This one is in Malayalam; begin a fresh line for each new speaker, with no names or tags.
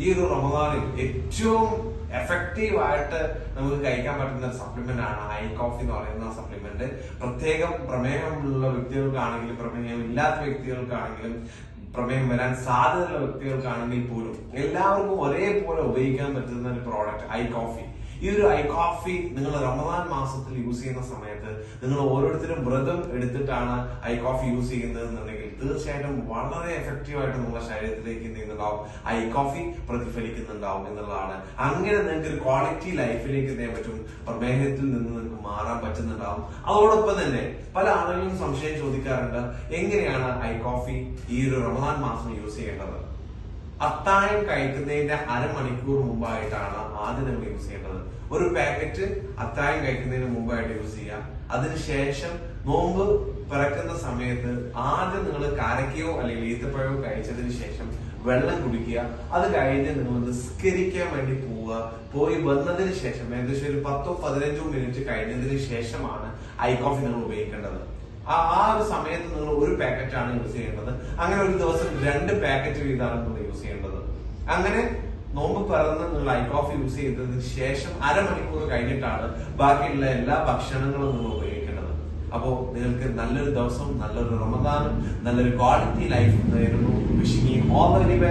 ഈ ഒരു റമദാനിൽ ഏറ്റവും എഫക്റ്റീവ് ആയിട്ട് നമുക്ക് കഴിക്കാൻ പറ്റുന്ന ഒരു സപ്ലിമെന്റ് ആണ് ഹൈ കോഫി എന്ന് പറയുന്ന സപ്ലിമെന്റ്. പ്രത്യേകം പ്രമേഹമുള്ള വ്യക്തികൾക്കാണെങ്കിലും പ്രമേഹം ഇല്ലാത്ത വ്യക്തികൾക്കാണെങ്കിലും പ്രമേഹം വരാൻ സാധ്യതയുള്ള വ്യക്തികൾക്കാണെങ്കിൽ പോലും എല്ലാവർക്കും ഒരേപോലെ ഉപയോഗിക്കാൻ പറ്റുന്ന ഒരു പ്രോഡക്റ്റ് ഹൈ കോഫി. ഈ ഒരു ഐ കോഫി നിങ്ങൾ റമദാൻ മാസത്തിൽ യൂസ് ചെയ്യുന്ന സമയത്ത് നിങ്ങൾ ഓരോരുത്തരും വ്രതം എടുത്തിട്ടാണ് ഐ കോഫി യൂസ് ചെയ്യുന്നത് എന്നുണ്ടെങ്കിൽ തീർച്ചയായിട്ടും വളരെ എഫക്റ്റീവ് ആയിട്ട് നിങ്ങളുടെ ശരീരത്തിലേക്ക് നീങ്ങുന്നുണ്ടാവും, ഐ കോഫി പ്രതിഫലിക്കുന്നുണ്ടാവും എന്നുള്ളതാണ്. അങ്ങനെ നിങ്ങൾക്ക് ഒരു ക്വാളിറ്റി ലൈഫിലേക്ക് എത്താൻ പറ്റും, പ്രമേഹത്തിൽ നിന്ന് നിങ്ങൾക്ക് മാറാൻ പറ്റുന്നുണ്ടാവും. അതോടൊപ്പം തന്നെ പല ആളുകളും സംശയം ചോദിക്കാറുണ്ട്, എങ്ങനെയാണ് ഐ കോഫി ഈ ഒരു റമദാൻ മാസം യൂസ് ചെയ്യേണ്ടത്? അത്താഴം കഴിക്കുന്നതിന്റെ അരമണിക്കൂർ മുമ്പായിട്ടാണ് ആദ്യം നിങ്ങൾ യൂസ് ചെയ്യേണ്ടത്. ഒരു പാക്കറ്റ് അത്താഴം കഴിക്കുന്നതിന് മുമ്പായിട്ട് യൂസ് ചെയ്യാം. അതിനുശേഷം നോമ്പ് പിറക്കുന്ന സമയത്ത് ആദ്യം നിങ്ങൾ കാരക്കയോ അല്ലെങ്കിൽ ഈത്തപ്പഴമോ കഴിച്ചതിന് ശേഷം വെള്ളം കുടിക്കുക. അത് കഴിഞ്ഞ് നിങ്ങൾ നിസ്കരിക്കാൻ വേണ്ടി പോവുക. പോയി വന്നതിന് ശേഷം ഏകദേശം ഒരു 10-15 മിനിറ്റ് കഴിഞ്ഞതിന് ശേഷമാണ് ഐ കോഫി നിങ്ങൾ ഉപയോഗിക്കേണ്ടത്. ആ ഒരു സമയത്ത് നിങ്ങൾ ഒരു പാക്കറ്റ് ആണ് യൂസ് ചെയ്യേണ്ടത്. അങ്ങനെ ഒരു ദിവസം 2 പാക്കറ്റ് വീതമാണ് നിങ്ങൾ യൂസ് ചെയ്യേണ്ടത്. അങ്ങനെ നോമ്പ് പിറന്ന് നിങ്ങൾ ഐ കോഫി യൂസ് ചെയ്തതിന് ശേഷം അരമണിക്കൂർ കഴിഞ്ഞിട്ടാണ് ബാക്കിയുള്ള എല്ലാ ഭക്ഷണങ്ങളും നിങ്ങൾ ഉപയോഗിക്കേണ്ടത്. അപ്പോ നിങ്ങൾക്ക് നല്ലൊരു ദിവസം, നല്ലൊരു റമദാനും നല്ലൊരു ക്വാളിറ്റി ലൈഫ് നേരുന്നു. Wishing you all the best.